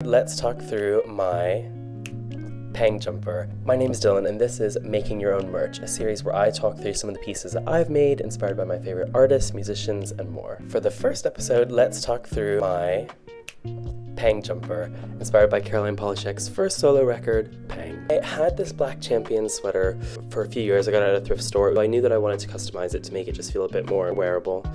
let's talk through my Pang jumper. My name is Dylan and this is Making Your Own Merch, a series where I talk through some of the pieces that I've made, inspired by my favorite artists, musicians, and more. For the first episode, let's talk through my Pang jumper, inspired by Caroline Polachek's first solo record, Pang. I had this black Champion sweater for a few years. I got it at a thrift store. I knew that I wanted to customize it to make it just feel a bit more wearable.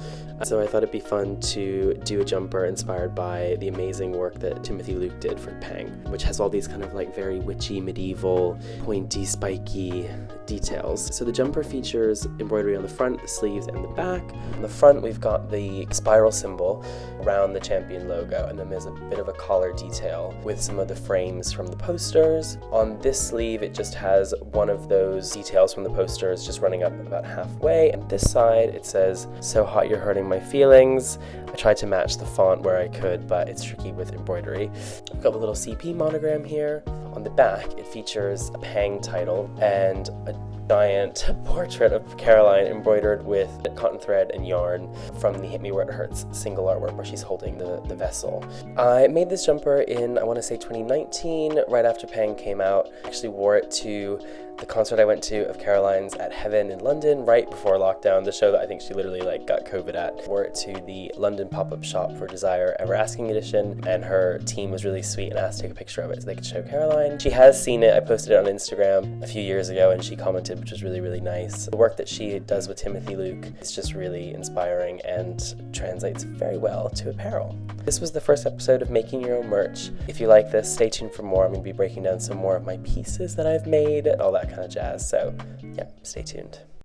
So I thought it'd be fun to do a jumper inspired by the amazing work that Timothy Luke did for Pang, which has all these kind of like very witchy, medieval, pointy, spiky details. So the jumper features embroidery on the front, the sleeves, and the back. On the front, we've got the spiral symbol around the Champion logo, and then there's a bit of a collar detail with some of the frames from the posters. On this sleeve, it just has one of those details from the posters just running up about halfway. And this side, it says, "So hot you're hurting my feelings." I tried to match the font where I could, but it's tricky with embroidery. I've got a little CP monogram here. On the back, it features a Pang title and a giant portrait of Caroline embroidered with cotton thread and yarn from the Hit Me Where It Hurts single artwork where she's holding the vessel. I made this jumper in, I want to say 2019, right after Pang came out. I actually wore it to the concert I went to of Caroline's at Heaven in London right before lockdown, the show that I think she literally got COVID at. Wore it to the London pop-up shop for Desire Ever Asking edition, and her team was really sweet and asked to take a picture of it so they could show Caroline. She has seen it. I posted it on Instagram a few years ago and she commented, which was really, really nice. The work that she does with Timothy Luke is just really inspiring and translates very well to apparel. This was the first episode of Making Your Own Merch. If you like this, stay tuned for more. I'm going to be breaking down some more of my pieces that I've made, all that kind of jazz. So yeah, stay tuned.